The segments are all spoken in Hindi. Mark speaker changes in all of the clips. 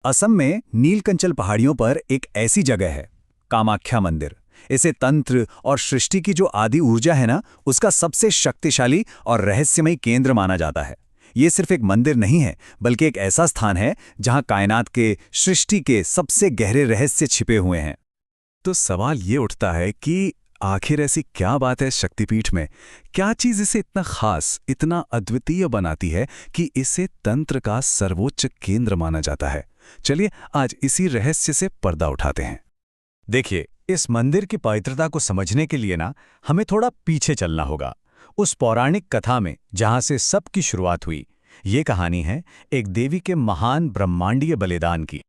Speaker 1: असम में नीलकंचल पहाड़ियों पर एक ऐसी जगह है, कामाख्या मंदिर। इसे तंत्र और सृष्टि की जो आदि ऊर्जा है ना, उसका सबसे शक्तिशाली और रहस्यमयी केंद्र माना जाता है। ये सिर्फ एक मंदिर नहीं है, बल्कि एक ऐसा स्थान है जहां कायनात के, सृष्टि के सबसे गहरे रहस्य छिपे हुए हैं।
Speaker 2: तो सवाल ये उठता है कि आखिर ऐसी क्या बात है शक्तिपीठ में? क्या चीज़ इसे इतना खास, इतना अद्वितीय बनाती है कि इसे तंत्र का सर्वोच्च केंद्र माना जाता है? चलिए आज इसी रहस्य से पर्दा उठाते हैं।
Speaker 1: देखिए, इस मंदिर की पवित्रता को समझने के लिए ना हमें थोड़ा पीछे चलना होगा, उस पौराणिक कथा में जहां से सबकी शुरुआत हुई। ये कहानी है एक देवी के महान ब्रह्मांडीय बलिदान की।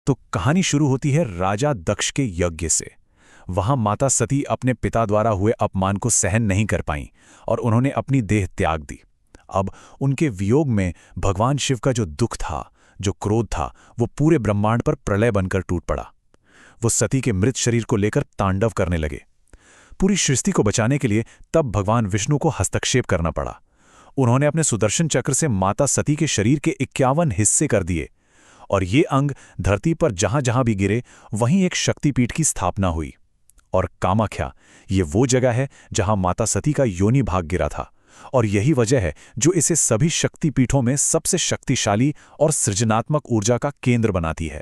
Speaker 2: तो कहानी शुरू होती है राजा दक्ष के यज्ञ से। वहां माता सती अपने पिता द्वारा हुए अपमान को सहन नहीं कर पाईं और उन्होंने अपनी देह त्याग दी। अब उनके वियोग में भगवान शिव का जो दुख था, जो क्रोध था, वो पूरे ब्रह्मांड पर प्रलय बनकर टूट पड़ा। वो सती के मृत शरीर को लेकर तांडव करने लगे। पूरी सृष्टि को बचाने के लिए तब भगवान विष्णु को हस्तक्षेप करना पड़ा। उन्होंने अपने सुदर्शन चक्र से माता सती के शरीर के 51 हिस्से कर दिए और ये अंग धरती पर जहां जहां भी गिरे वहीं एक शक्तिपीठ की स्थापना हुई। और कामाख्या, ये वो जगह है जहां माता सती का योनि भाग गिरा था, और यही वजह है जो इसे सभी शक्तिपीठों में सबसे शक्तिशाली और सृजनात्मक ऊर्जा का केंद्र बनाती है।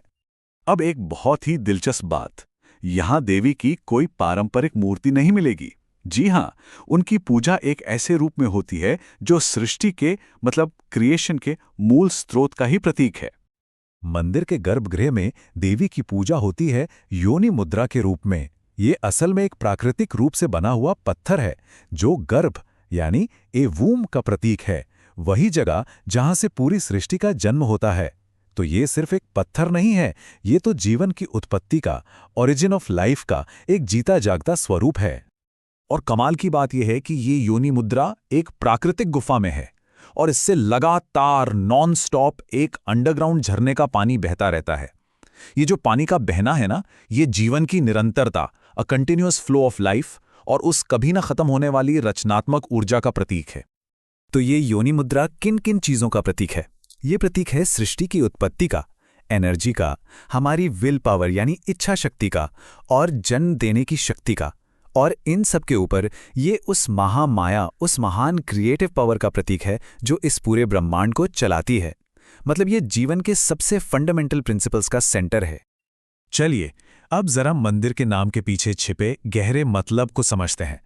Speaker 3: अब एक बहुत ही दिलचस्प बात, यहां देवी की कोई पारंपरिक मूर्ति नहीं मिलेगी। जी हां, उनकी पूजा एक ऐसे रूप में होती है जो सृष्टि के, मतलब क्रिएशन के मूल स्रोत का ही प्रतीक है।
Speaker 2: मंदिर के गर्भगृह में देवी की पूजा होती है योनि मुद्रा के रूप में। ये असल में एक प्राकृतिक रूप से बना हुआ पत्थर है जो गर्भ यानी ए वूम का प्रतीक है, वही जगह जहां से पूरी सृष्टि का जन्म होता है। तो ये सिर्फ एक पत्थर नहीं है, ये तो जीवन की उत्पत्ति का, ओरिजिन ऑफ लाइफ का एक जीता जागता स्वरूप है।
Speaker 3: और कमाल की बात यह है कि ये योनि मुद्रा एक प्राकृतिक गुफा में है और इससे लगातार नॉन स्टॉप एक अंडरग्राउंड झरने का पानी बहता रहता है। ये जो पानी का बहना है ना, ये जीवन की निरंतरता, a continuous flow of life और उस कभी ना खत्म होने वाली रचनात्मक ऊर्जा का प्रतीक है।
Speaker 1: तो ये योनि मुद्रा किन किन चीजों का प्रतीक है? ये प्रतीक है सृष्टि की उत्पत्ति का, एनर्जी का, हमारी विल पावर यानी इच्छा शक्ति का, और जन्म देने की शक्ति का। और इन सब के ऊपर ये उस महामाया, उस महान क्रिएटिव पावर का प्रतीक है जो इस पूरे ब्रह्मांड को चलाती है। मतलब ये जीवन के सबसे फंडामेंटल प्रिंसिपल्स का सेंटर है।
Speaker 2: चलिए अब जरा मंदिर के नाम के पीछे छिपे गहरे मतलब को समझते हैं,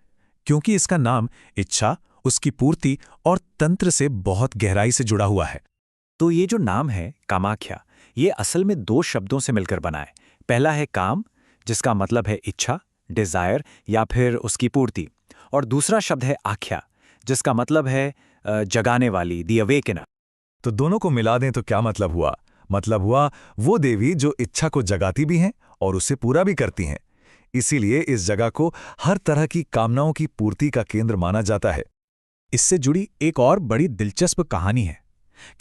Speaker 2: क्योंकि इसका नाम इच्छा, उसकी पूर्ति और तंत्र से बहुत गहराई से जुड़ा हुआ है।
Speaker 4: तो ये जो नाम है कामाख्या, ये असल में दो शब्दों से मिलकर बना है। पहला है काम, जिसका मतलब है इच्छा, डिजायर या फिर उसकी पूर्ति, और दूसरा शब्द है आख्या, जिसका मतलब है जगाने वाली, दी अवेकनर।
Speaker 2: तो दोनों को मिला दें तो क्या मतलब हुआ? मतलब हुआ वो देवी जो इच्छा को जगाती भी हैं और उसे पूरा भी करती हैं। इसीलिए इस जगह को हर तरह की कामनाओं की पूर्ति का केंद्र माना जाता है।
Speaker 1: इससे जुड़ी एक और बड़ी दिलचस्प कहानी है।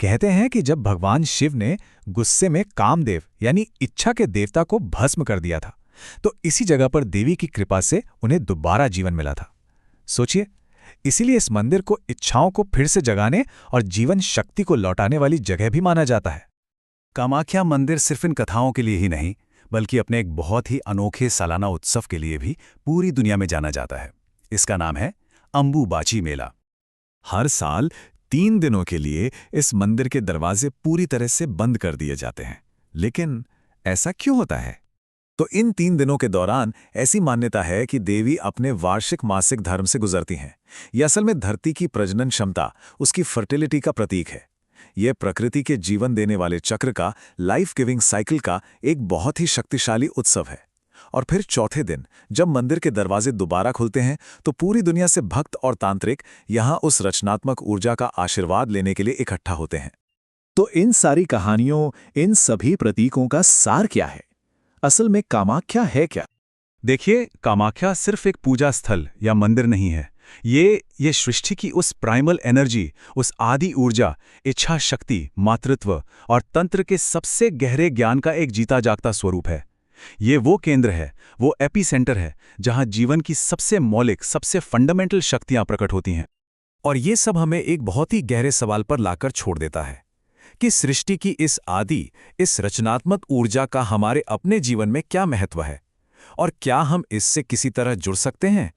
Speaker 1: कहते हैं कि जब भगवान शिव ने गुस्से में कामदेव यानी इच्छा के देवता को भस्म कर दिया था, तो इसी जगह पर देवी की कृपा से उन्हें दोबारा जीवन मिला था। सोचिए, इसीलिए इस मंदिर को इच्छाओं को फिर से जगाने और जीवन शक्ति को लौटाने वाली जगह भी माना जाता है।
Speaker 3: कामाख्या मंदिर सिर्फ इन कथाओं के लिए ही नहीं, बल्कि अपने एक बहुत ही अनोखे सालाना उत्सव के लिए भी पूरी दुनिया में जाना जाता है। इसका नाम है अंबुबाची मेला।
Speaker 2: हर साल 3 दिनों के लिए इस मंदिर के दरवाजे पूरी तरह से बंद कर दिए जाते हैं। लेकिन ऐसा क्यों होता है?
Speaker 3: तो इन 3 दिनों के दौरान ऐसी मान्यता है कि देवी अपने वार्षिक मासिक धर्म से गुजरती हैं। यह असल में धरती की प्रजनन क्षमता, उसकी फर्टिलिटी का प्रतीक है। यह प्रकृति के जीवन देने वाले चक्र का, लाइफ गिविंग साइकिल का एक बहुत ही शक्तिशाली उत्सव है। और फिर चौथे दिन जब मंदिर के दरवाजे दोबारा खुलते हैं, तो पूरी दुनिया से भक्त और तांत्रिक यहां उस रचनात्मक ऊर्जा का आशीर्वाद लेने के लिए इकट्ठा होते हैं।
Speaker 5: तो इन सारी कहानियों, इन सभी प्रतीकों का सार क्या है? असल में कामाख्या है क्या?
Speaker 3: देखिए, कामाख्या सिर्फ एक पूजा स्थल या मंदिर नहीं है। ये सृष्टि की उस प्राइमल एनर्जी, उस आदि ऊर्जा, इच्छा शक्ति, मातृत्व और तंत्र के सबसे गहरे ज्ञान का एक जीता जागता स्वरूप है। ये वो केंद्र है, वो एपीसेंटर है, जहां जीवन की सबसे मौलिक, सबसे फंडामेंटल शक्तियां प्रकट होती हैं। और ये सब हमें एक बहुत ही गहरे सवाल पर लाकर छोड़ देता है
Speaker 2: कि सृष्टि की इस आदि, इस रचनात्मक ऊर्जा का हमारे अपने जीवन में क्या महत्व है और क्या हम इससे किसी तरह जुड़ सकते हैं।